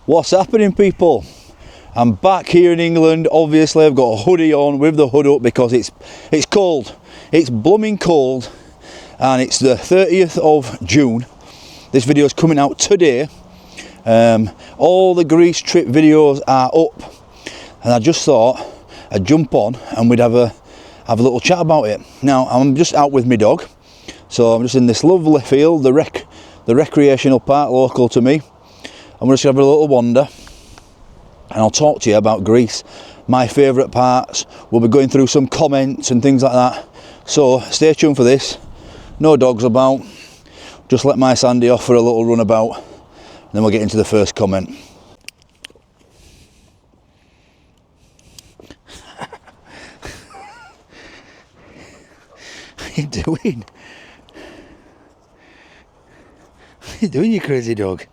What's happening, people? I'm back here in England. Obviously I've got a hoodie on with the hood up because it's cold. It's blooming cold, and it's the 30th of June. This video is coming out today. All the Greece trip videos are up, and I just thought I'd jump on and we'd have a little chat about it. Now I'm just out with my dog, so I'm just in this lovely field, the recreational park local to me. I'm just going to have a little wander and I'll talk to you about Greece, my favourite parts. We'll be going through some comments and things like that, so stay tuned for this. No dogs about, just let my Sandy off for a little run about, and then we'll get into the first comment. What are you doing? What are you doing, you crazy dog?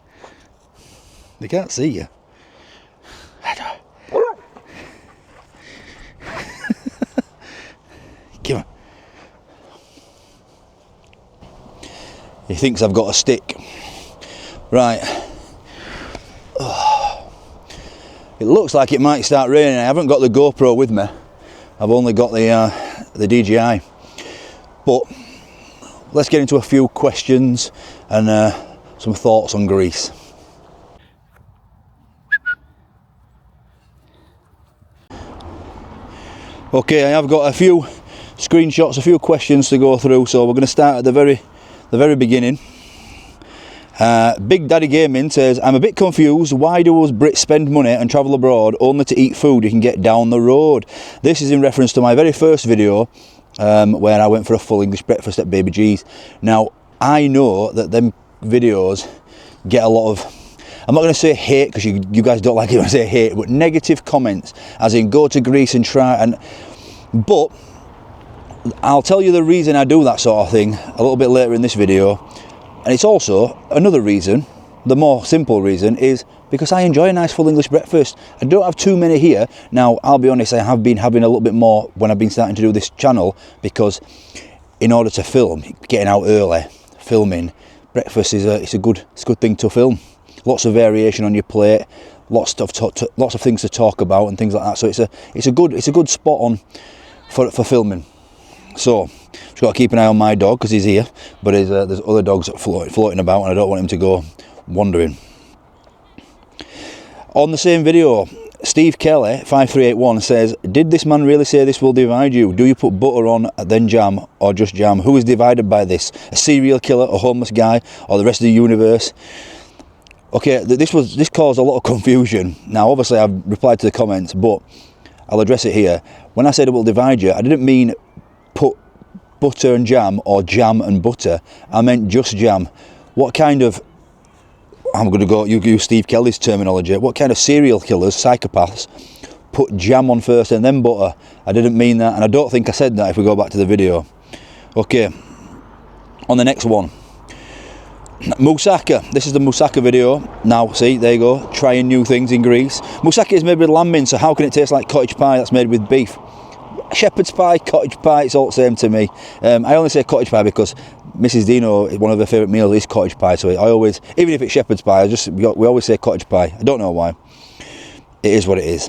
They can't see you. Come on. He thinks I've got a stick. Right. Oh. It looks like it might start raining. I haven't got the GoPro with me. I've only got the DJI. But let's get into a few questions and some thoughts on Greece. Okay, I have got a few screenshots, a few questions to go through, so we're going to start at the very beginning. Big Daddy Gaming says, I'm a bit confused. Why do us Brits spend money and travel abroad only to eat food you can get down the road? This is in reference to my very first video where I went for a full English breakfast at Baby G's. Now, I know that them videos get a lot of, I'm not going to say hate, because you guys don't like it when I say hate, but negative comments, as in go to Greece and try, but I'll tell you the reason I do that sort of thing a little bit later in this video. And it's also another reason, the more simple reason, is because I enjoy a nice full English breakfast. I don't have too many here. Now, I'll be honest, I have been having a little bit more when I've been starting to do this channel, because in order to film, getting out early, filming, breakfast is a good thing to film. Lots of variation on your plate, lots of things to talk about and things like that. So it's a good spot on for filming. So just got to keep an eye on my dog because he's here, but there's other dogs floating about, and I don't want him to go wandering. On the same video, Steve Kelly 5381 says, did this man really say this will divide you? Do you put butter on then jam, or just jam? Who is divided by this? A serial killer, a homeless guy, or the rest of the universe? Okay, this caused a lot of confusion. Now, obviously, I've replied to the comments, but I'll address it here. When I said it will divide you, I didn't mean put butter and jam or jam and butter. I meant just jam. What kind of, I'm going to go use Steve Kelly's terminology, what kind of serial killers, psychopaths, put jam on first and then butter? I didn't mean that, and I don't think I said that if we go back to the video. Okay, on the next one. Moussaka, this is the moussaka video. Now, see, there you go, trying new things in Greece. Moussaka is made with lamb mince, so how can it taste like cottage pie that's made with beef? Shepherd's pie, cottage pie, it's all the same to me. I only say cottage pie because Mrs. Dino, one of her favourite meals is cottage pie, so I always, even if it's shepherd's pie, we always say cottage pie. I don't know why. It is what it is.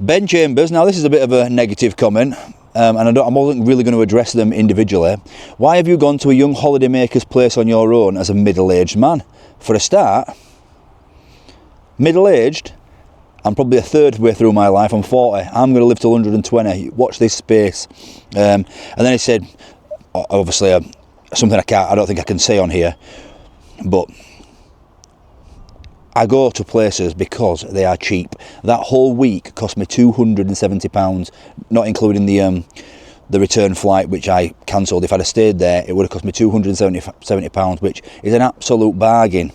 Ben Chambers, now this is a bit of a negative comment, and I wasn't really going to address them individually. Why have you gone to a young holidaymaker's place on your own as a middle-aged man? For a start, middle-aged, I'm probably a third way through my life. I'm 40. I'm going to live till 120. Watch this space. And then he said, obviously, something I don't think I can say on here, but I go to places because they are cheap. That whole week cost me £270, not including the return flight, which I cancelled. If I'd have stayed there, it would have cost me £270, which is an absolute bargain.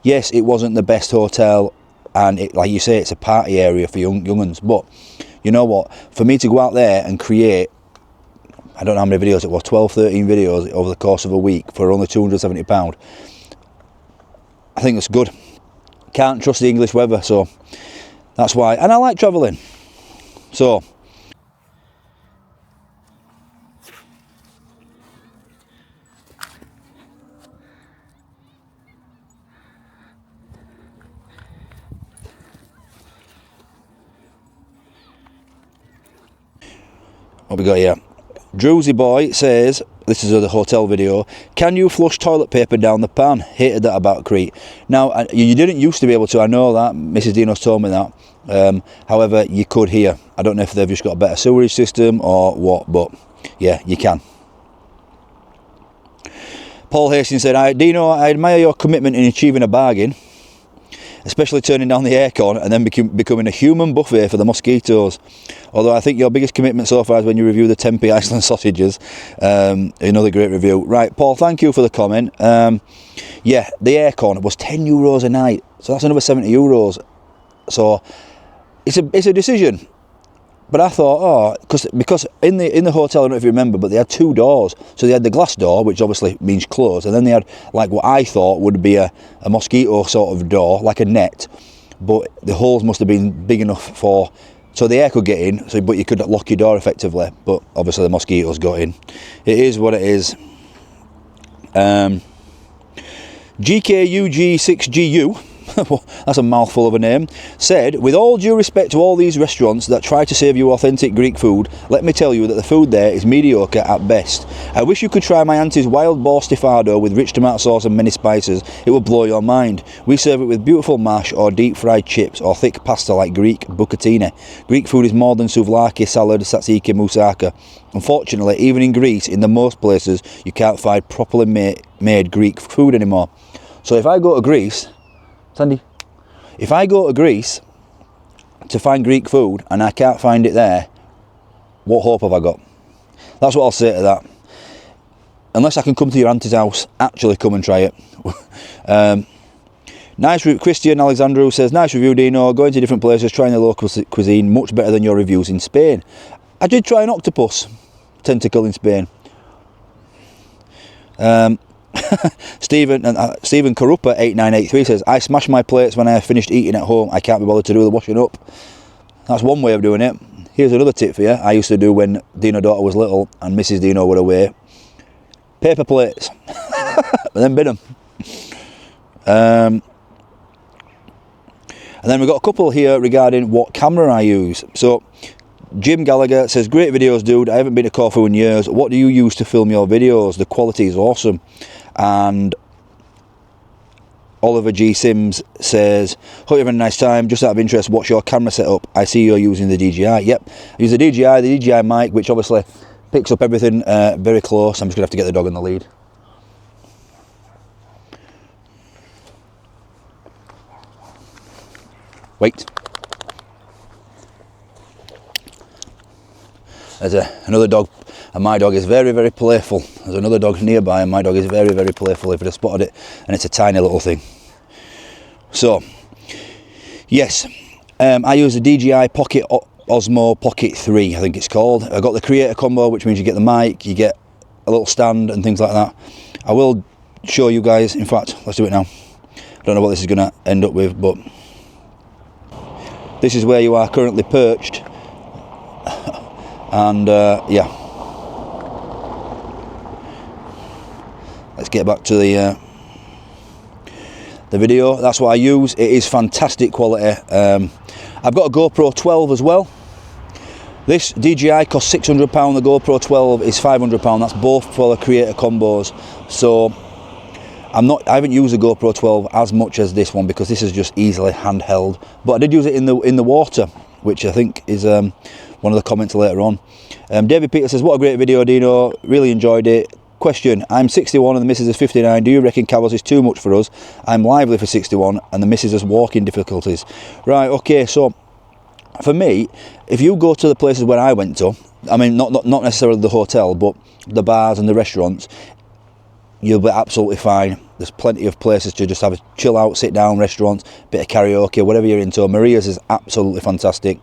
Yes, it wasn't the best hotel, and like you say, it's a party area for young'uns, but you know what, for me to go out there and create, I don't know how many videos it was, 12, 13 videos over the course of a week for only £270, I think it's good. Can't trust the English weather, so that's why, and I like travelling, so What we got here? Drewsy Boy says, this is the hotel video, can you flush toilet paper down the pan? Hated that about Crete. Now, you didn't used to be able to, I know that, Mrs. Dino's told me that. However, you could here. I don't know if they've just got a better sewerage system or what, but yeah, you can. Paul Hastings said, Dino, I admire your commitment in achieving a bargain, especially turning down the aircon and then becoming a human buffet for the mosquitoes. Although I think your biggest commitment so far is when you review the Tempe Iceland sausages. Another great review. Right, Paul, thank you for the comment. Yeah, the aircon was €10 a night, so that's another €70. So it's a decision. But I thought, because in the hotel, I don't know if you remember, but they had two doors. So they had the glass door, which obviously means closed, and then they had like what I thought would be a mosquito sort of door, like a net, but the holes must have been big enough so the air could get in, but you could lock your door effectively, but obviously the mosquitoes got in. It is what it is. GKUG6GU, that's a mouthful of a name, said, with all due respect to all these restaurants that try to serve you authentic Greek food, let me tell you that the food there is mediocre at best. I wish you could try my auntie's wild boar stifado with rich tomato sauce and many spices. It will blow your mind. We serve it with beautiful mash or deep fried chips or thick pasta like Greek bucatini. Greek food is more than souvlaki, salad, tzatziki, moussaka. Unfortunately, even in Greece, in the most places, you can't find properly made Greek food anymore. So if I go to Greece, Sandy, if I go to Greece to find Greek food and I can't find it there, what hope have I got? That's what I'll say to that. Unless I can come to your auntie's house, actually come and try it. Christian Alexandru says, nice review, Dino. Going to different places, trying the local cuisine, much better than your reviews in Spain. I did try an octopus tentacle in Spain. Stephen Karupa 8983 says, I smash my plates when I have finished eating at home. I can't be bothered to do the washing up. That's one way of doing it. Here's another tip for you. I used to do when Dino daughter was little and Mrs. Dino were away. Paper plates. And then bin them. And then we've got a couple here regarding what camera I use. So Jim Gallagher says, great videos, dude. I haven't been to Corfu in years. What do you use to film your videos? The quality is awesome. And Oliver G. Sims says, hope you're having a nice time. Just out of interest, what's your camera setup? I see you're using the DJI. Yep, I use the DJI mic, which obviously picks up everything very close. I'm just going to have to get the dog in the lead. Wait. There's another dog, and my dog is very, very playful. There's another dog nearby, and my dog is very, very playful if I'd have spotted it, and it's a tiny little thing. So, yes, I use the DJI Pocket Osmo Pocket 3, I think it's called. I got the creator combo, which means you get the mic, you get a little stand and things like that. I will show you guys, in fact, let's do it now. I don't know what this is going to end up with, but this is where you are currently perched. And yeah, let's get back to the video. That's what I use. It is fantastic quality. I've got a GoPro 12 as well. This DJI costs £600. The GoPro 12 is £500. That's both for the creator combos. So I haven't used the GoPro 12 as much as this one because this is just easily handheld. But I did use it in the water, which I think is one of the comments later on. David Peter says, what a great video, Dino. Really enjoyed it. Question, I'm 61 and the missus is 59. Do you reckon Cavos is too much for us? I'm lively for 61 and the missus has walking difficulties. Right, okay, so for me, if you go to the places where I went to, I mean, not necessarily the hotel, but the bars and the restaurants, you'll be absolutely fine. There's plenty of places to just have a chill out, sit down, restaurants, bit of karaoke, whatever you're into. Maria's is absolutely fantastic.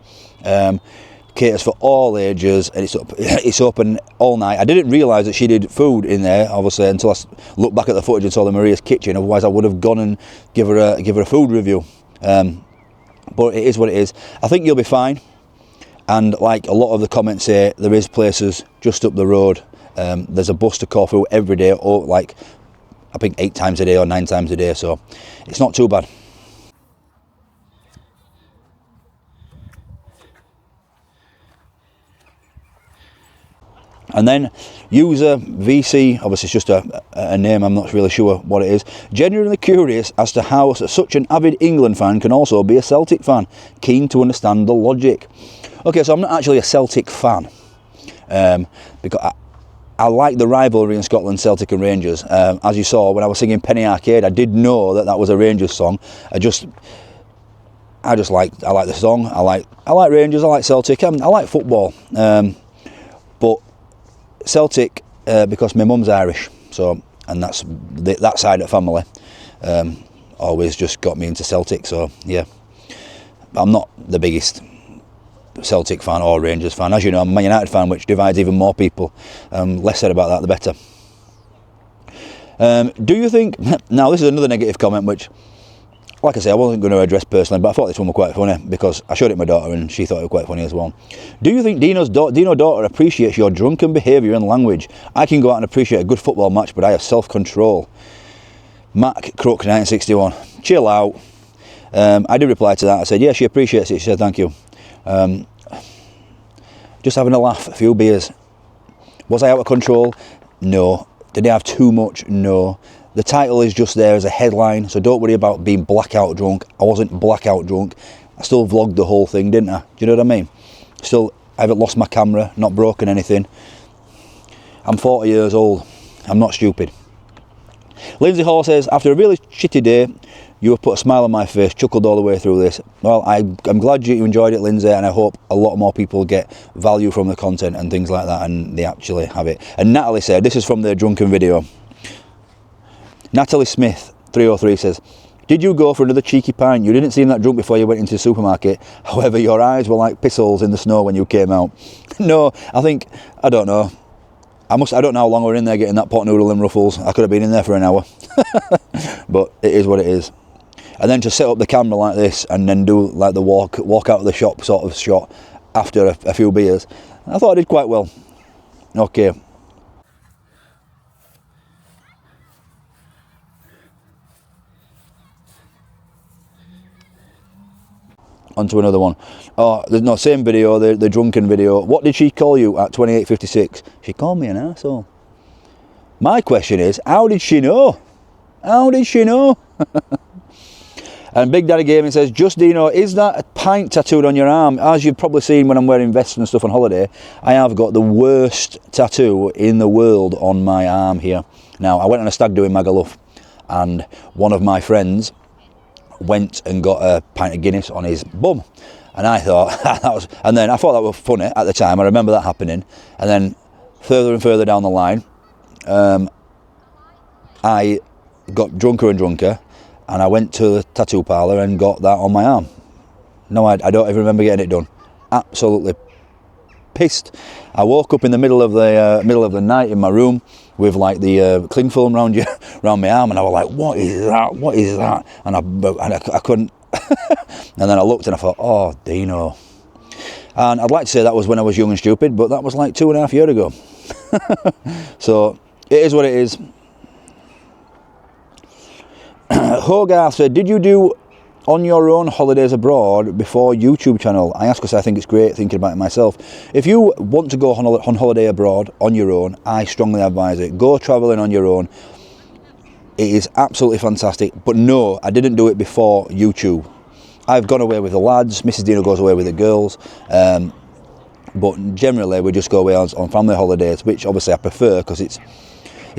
Caters for all ages, and it's open all night. I didn't realise that she did food in there, obviously, until I looked back at the footage and saw the Maria's kitchen. Otherwise, I would have gone and give her a food review. But it is what it is. I think you'll be fine. And like a lot of the comments say, there is places just up the road. There's a bus to Corfu every day, or like I think 8 times a day or 9 times a day. So it's not too bad. And then user VC, obviously it's just a name, I'm not really sure what it is. Genuinely curious as to how such an avid England fan can also be a Celtic fan. Keen to understand the logic. Okay, so I'm not actually a Celtic fan. Because I like the rivalry in Scotland, Celtic and Rangers. As you saw when I was singing Penny Arcade, I did know that was a Rangers song. I like the song. I like Rangers. I like Celtic. I like football. But Celtic, because my mum's Irish, and that's that side of the family, always just got me into Celtic. So yeah, I'm not the biggest Celtic fan or Rangers fan. As you know, I'm a Man United fan, which divides even more people. Less said about that, the better. Do you think... Now, this is another negative comment, which, like I say, I wasn't going to address personally, but I thought this one was quite funny, because I showed it to my daughter, and she thought it was quite funny as well. Do you think Dino's daughter appreciates your drunken behaviour and language? I can go out and appreciate a good football match, but I have self-control. Mac Crook 1961. Chill out. I did reply to that. I said, yeah, she appreciates it. She said, thank you. Just having a laugh, a few beers. Was I out of control? No. Did I have too much? No. The title is just there as a headline, so don't worry about being blackout drunk. I wasn't blackout drunk. I still vlogged the whole thing, didn't I? Do you know what I mean? Still, I haven't lost my camera, not broken anything. I'm 40 years old. I'm not stupid. Lindsay Hall says, after a really shitty day, you have put a smile on my face, chuckled all the way through this. Well, I'm glad you enjoyed it, Lindsay, and I hope a lot more people get value from the content and things like that, and they actually have it. And Natalie said, this is from the drunken video. Natalie Smith, 303, says, did you go for another cheeky pint? You didn't seem that drunk before you went into the supermarket. However, your eyes were like piss holes in the snow when you came out. No, I don't know. I don't know how long we were in there getting that pot noodle and ruffles. I could have been in there for an hour. But it is what it is. And then to set up the camera like this and then do like the walk out of the shop sort of shot after a few beers, I thought I did quite well. Okay. On to another one. Oh, there's no same video, the drunken video. What did she call you at 28:56? She called me an arsehole. My question is, how did she know? How did she know? And Big Daddy Gaming says, just Dino, is that a pint tattooed on your arm? As you've probably seen when I'm wearing vests and stuff on holiday, I have got the worst tattoo in the world on my arm here. Now, I went on a stag do in Magaluf, and one of my friends went and got a pint of Guinness on his bum, and I thought and then I thought that was funny at the time. I remember that happening, and then further and further down the line, I got drunker and drunker, and I went to the tattoo parlour and got that on my arm. No, I don't even remember getting it done. Absolutely pissed. I woke up in the middle of the night in my room with like the cling film around my arm, and I was like, what is that? And I couldn't. And then I looked and I thought, oh, Dino. And I'd like to say that was when I was young and stupid, but that was like 2.5 years ago. So it is what it is. Hogarth said, did you do on your own holidays abroad before YouTube channel? I ask because I think it's great thinking about it myself. If you want to go on holiday abroad on your own, I strongly advise it. Go travelling on your own. It is absolutely fantastic. But no, I didn't do it before YouTube. I've gone away with the lads. Mrs. Dino goes away with the girls. But generally we just go away on family holidays, which obviously I prefer because it's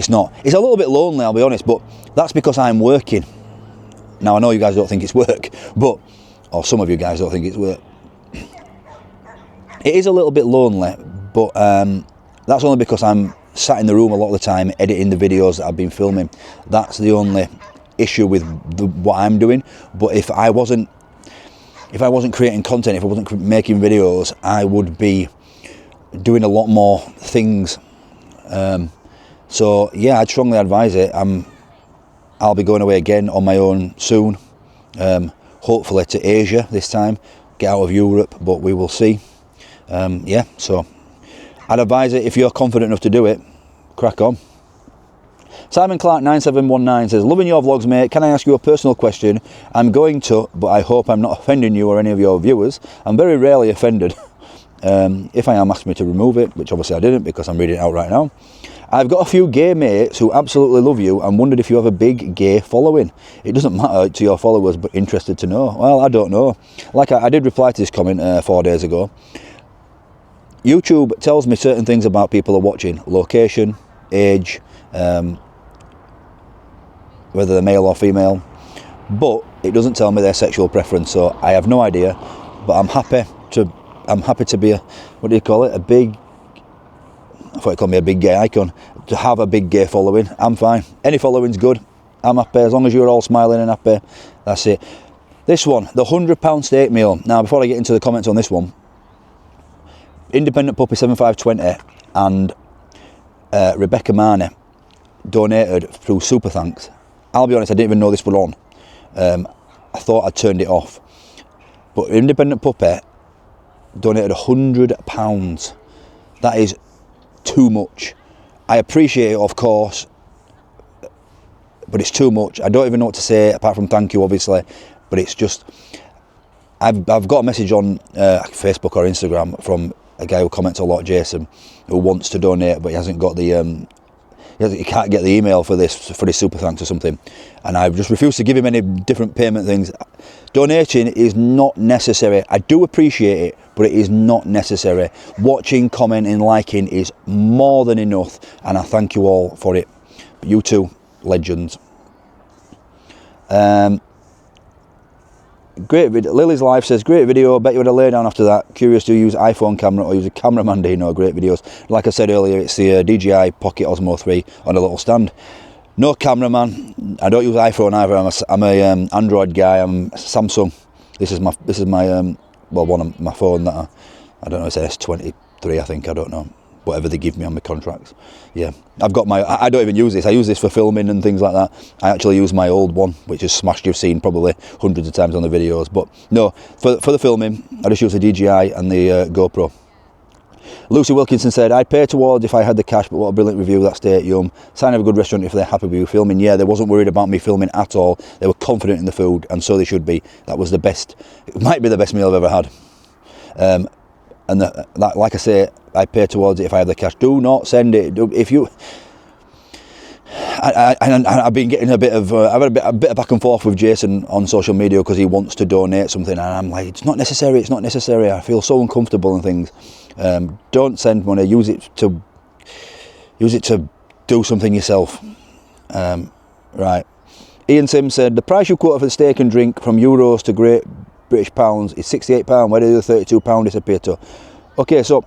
a little bit lonely, I'll be honest, but that's because I'm working. Now, I know you guys don't think it's work, or some of you guys don't think it's work. It is a little bit lonely, but that's only because I'm sat in the room a lot of the time editing the videos that I've been filming. That's the only issue with what I'm doing. But if I wasn't creating content, if I wasn't making videos, I would be doing a lot more things. So yeah, I'd strongly advise it. I'll be going away again on my own soon, hopefully to Asia this time, get out of Europe, but we will see. Yeah, so I'd advise it. If you're confident enough to do it, crack on. Simon Clark 9719 says, loving your vlogs, mate. Can I ask you a personal question? I'm going to, but I hope I'm not offending you or any of your viewers. I'm very rarely offended. If I am, ask me to remove it, which obviously I didn't because I'm reading it out right now. I've got a few gay mates who absolutely love you and wondered if you have a big gay following. It doesn't matter to your followers, but interested to know. Well, I don't know. Like I did reply to this comment 4 days ago. YouTube tells me certain things about people are watching. Location, age, whether they're male or female. But it doesn't tell me their sexual preference, so I have no idea. But I'm happy to be a, what do you call it, a big, I thought you called me a big gay icon, to have a big gay following. I'm fine. Any following's good. I'm happy, as long as you're all smiling and happy. That's it. This one, the £100 steak meal. Now, before I get into the comments on this one, Independent Puppy 7520 and Rebecca Marney donated through Super Thanks. I'll be honest, I didn't even know this was on. I thought I'd turned it off. But Independent Puppy donated £100. That is too much. I appreciate it, of course, but it's too much. I don't even know what to say apart from thank you, obviously. But it's just, I've got a message on Facebook or Instagram from a guy who comments a lot, Jason, who wants to donate, but he hasn't got the he can't get the email for this Super Thanks or something, and I've just refused to give him any different payment things. Donating is not necessary. I do appreciate it, but it is not necessary. Watching, commenting, liking is more than enough, and I thank you all for it. You two, legends. Great video. Lily's Life says, great video, bet you would have laid down after that. Curious, do you use iPhone camera or use a cameraman? Do you know? Great videos. Like I said earlier, it's the DJI Pocket Osmo 3 on a little stand. No cameraman. I don't use iPhone either. I'm a Android guy. I'm Samsung. This is my well, one of my phone that I don't know, it's S23, I think, I don't know. Whatever they give me on my contracts. Yeah, I've got I don't even use this. I use this for filming and things like that. I actually use my old one, which is smashed. You've seen probably hundreds of times on the videos. But no, for the filming, I just use the DJI and the GoPro. Lucy Wilkinson said, I'd pay towards if I had the cash, but what a brilliant review, that steak, yum. Sign of a good restaurant if they're happy with you filming. Yeah, they wasn't worried about me filming at all. They were confident in the food, and so they should be. That was the best, it might be the best meal I've ever had. And like I say, I pay towards it if I have the cash. Do not send it. If you, I've been getting I've had a bit of back and forth with Jason on social media because he wants to donate something, and I'm like, it's not necessary. It's not necessary. I feel so uncomfortable and things. Don't send money. Use it to do something yourself. Right. Ian Sims said, the price you quoted for the steak and drink from euros to Great British pounds is £68. Where did the £32 disappear to? Okay, so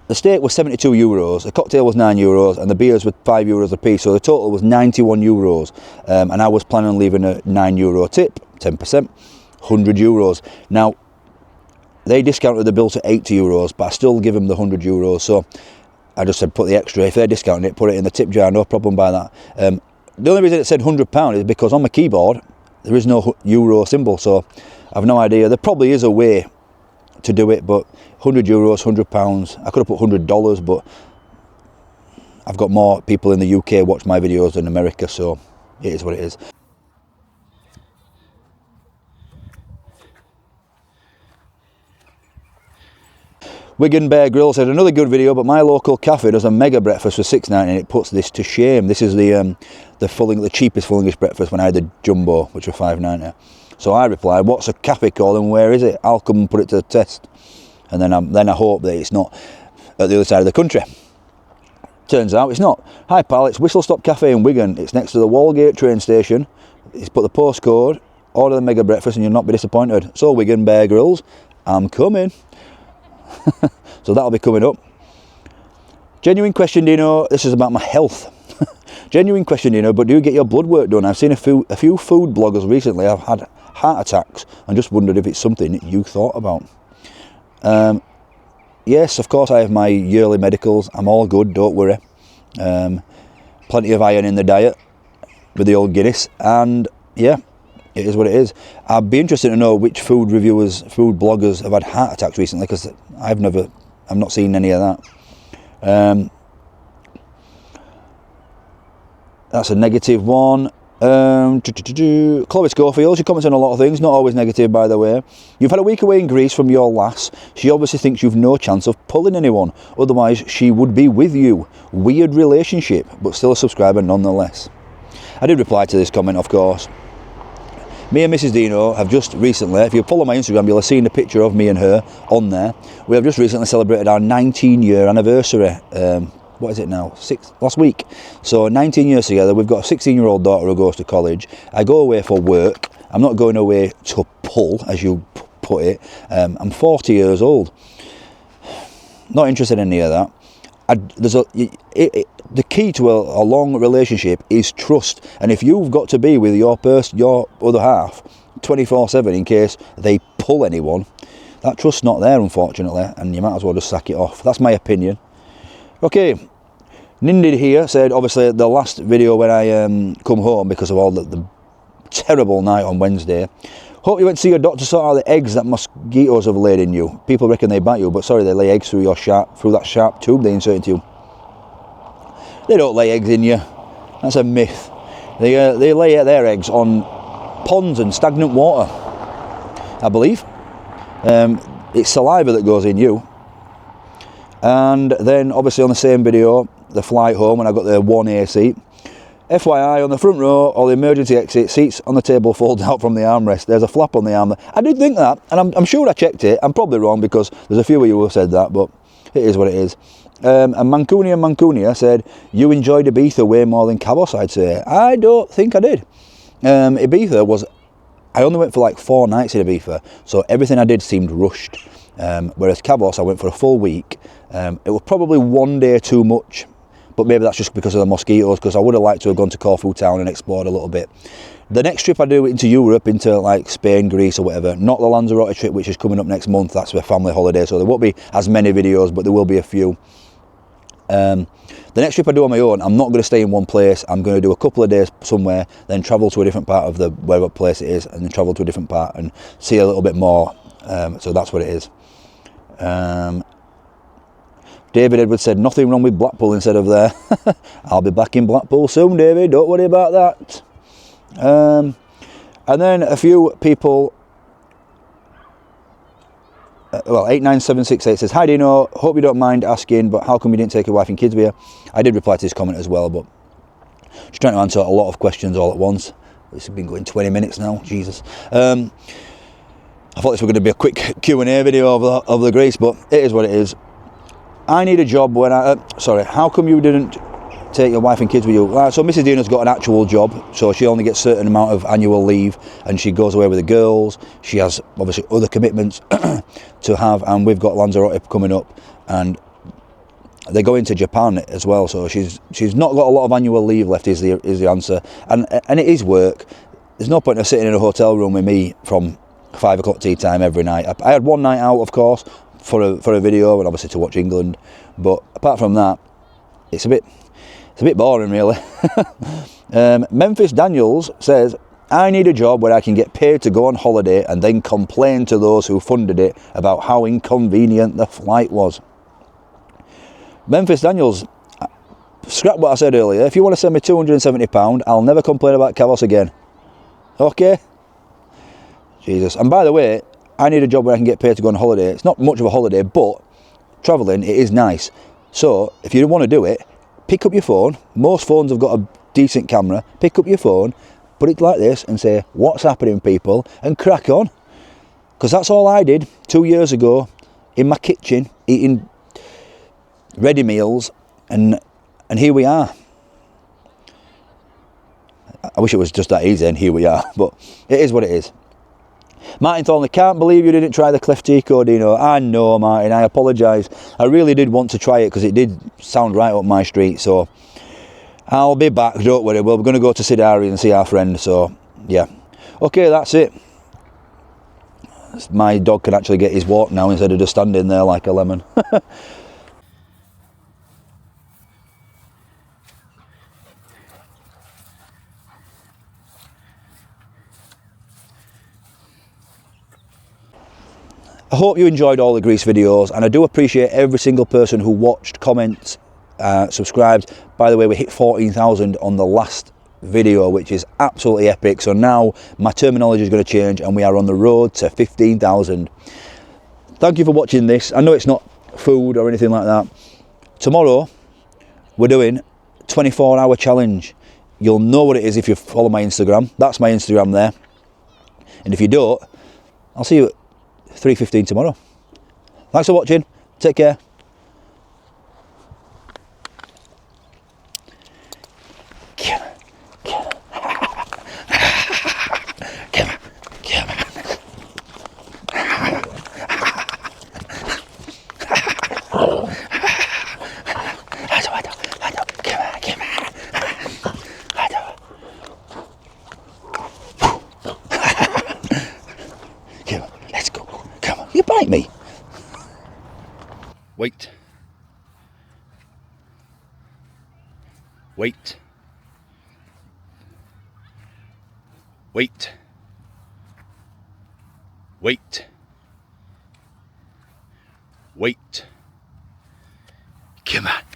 the steak was €72, the cocktail was €9, and the beers were €5 a piece, so the total was €91. And I was planning on leaving a €9 tip, 10%, €100. Now, they discounted the bill to €80, but I still give them the €100, so I just said put the extra, if they're discounting it, put it in the tip jar, no problem by that. The only reason it said £100 is because on my keyboard there is no euro symbol, so I've no idea. There probably is a way to do it, but €100, £100, I could have put $100, but I've got more people in the UK watch my videos than America, so it is what it is. Wigan Bear Grill said, another good video, but my local cafe does a mega breakfast for £6.90 and it puts this to shame. This is the cheapest full English breakfast when I had the jumbo, which were £5.90. So I replied, what's a cafe called and where is it? I'll come and put it to the test. And then I hope that it's not at the other side of the country. Turns out it's not. Hi pal, it's Whistle Stop Cafe in Wigan. It's next to the Walgate train station. It's put the postcode, order the mega breakfast and you'll not be disappointed. So Wigan Bear Grills, I'm coming. So that'll be coming up. Genuine question, Dino. This is about my health. Genuine question, Dino, but do you get your blood work done? I've seen a few food bloggers recently have had heart attacks and just wondered if it's something you thought about. Yes, of course I have my yearly medicals. I'm all good, don't worry. Plenty of iron in the diet with the old Guinness, and yeah, it is what it is. I'd be interested to know which food reviewers, food bloggers have had heart attacks recently, because I've not seen any of that. That's a negative one. Chloe Schofield, she comments on a lot of things, not always negative by the way. You've had a week away in Greece from your lass. She obviously thinks you've no chance of pulling anyone, otherwise she would be with you. Weird relationship, but still a subscriber nonetheless. I did reply to this comment, of course. Me and Mrs. Dino have just recently, if you follow my Instagram, you'll have seen a picture of me and her on there. We have just recently celebrated our 19-year anniversary. What is it now? Last week. So 19 years together. We've got a 16-year-old daughter who goes to college. I go away for work. I'm not going away to pull, as you put it. I'm 40 years old. Not interested in any of that. The key to a long relationship is trust, and if you've got to be with your other half 24/7 in case they pull anyone, that trust's not there, unfortunately, and you might as well just sack it off. That's my opinion. Okay, Nindid here said, obviously the last video when I come home because of all the terrible night on Wednesday. Hope you went to see your doctor to sort out the eggs that mosquitoes have laid in you. People reckon they bite you, but sorry, they lay eggs through that sharp tube they insert into you. They don't lay eggs in you. That's a myth. They lay their eggs on ponds and stagnant water, I believe. It's saliva that goes in you. And then obviously on the same video, the flight home when I got the 1A seat. FYI, on the front row or the emergency exit, seats on the table fold out from the armrest. There's a flap on the arm. I did think that, and I'm sure I checked it. I'm probably wrong because there's a few of you who have said that, but it is what it is. And Mancunia said, you enjoyed Ibiza way more than Cabos, I'd say. I don't think I did. Ibiza was, I only went for like 4 nights in Ibiza, so everything I did seemed rushed. Whereas Cabos, I went for a full week. It was probably 1 day too much, but maybe that's just because of the mosquitoes, because I would have liked to have gone to Corfu town and explored a little bit. The next trip I do into Europe, into like Spain, Greece or whatever, not the Lanzarote trip, which is coming up next month. That's a family holiday, so there won't be as many videos, but there will be a few. The next trip I do on my own, I'm not going to stay in one place. I'm going to do a couple of days somewhere, then travel to a different part of wherever place it is, and then travel to a different part and see a little bit more. So that's what it is. David Edwards said, nothing wrong with Blackpool instead of there. I'll be back in Blackpool soon, David, don't worry about that. And then a few people, well, 89768 says, hi Dino, hope you don't mind asking, but how come you didn't take your wife and kids with you? I did reply to this comment as well, but just trying to answer a lot of questions all at once. This has been going 20 minutes now, Jesus. I thought this was going to be a quick Q&A video of the Greece, but it is what it is. I need a job when how come you didn't take your wife and kids with you? So Mrs. Dina's got an actual job, so she only gets a certain amount of annual leave, and she goes away with the girls. She has obviously other commitments to have, and we've got Lanzarote coming up, and they're going to Japan as well, so she's not got a lot of annual leave left is the answer, and it is work. There's no point in her sitting in a hotel room with me from 5 o'clock tea time every night. I had one night out, of course, for a video and obviously to watch England, but apart from that, it's a bit boring really. Memphis Daniels says, I need a job where I can get paid to go on holiday and then complain to those who funded it about how inconvenient the flight was. Memphis Daniels, scrap what I said earlier. If you want to send me £270, I'll never complain about Cabos again. Okay? Jesus. And by the way, I need a job where I can get paid to go on holiday. It's not much of a holiday, but travelling, it is nice. So if you want to do it, pick up your phone. Most phones have got a decent camera. Pick up your phone, put it like this and say, what's happening, people? And crack on. Because that's all I did 2 years ago in my kitchen, eating ready meals, and here we are. I wish it was just that easy, and here we are, but it is what it is. Martin Thornley, can't believe you didn't try the Clef Tico, Dino. I know, Martin, I apologise. I really did want to try it because it did sound right up my street, so I'll be back, don't worry. We're going to go to Sidari and see our friend, so yeah. Okay, that's it. My dog can actually get his walk now instead of just standing there like a lemon. I hope you enjoyed all the Greece videos, and I do appreciate every single person who watched, comments, subscribed. By the way, we hit 14,000 on the last video, which is absolutely epic. So now my terminology is going to change and we are on the road to 15,000. Thank you for watching this. I know it's not food or anything like that. Tomorrow we're doing 24-hour challenge. You'll know what it is if you follow my Instagram. That's my Instagram there. And if you don't, I'll see you at 3:15 tomorrow. Thanks for watching. Take care. Let's go. Come on, you bite me. Wait. Wait. Wait. Wait. Wait. Come on.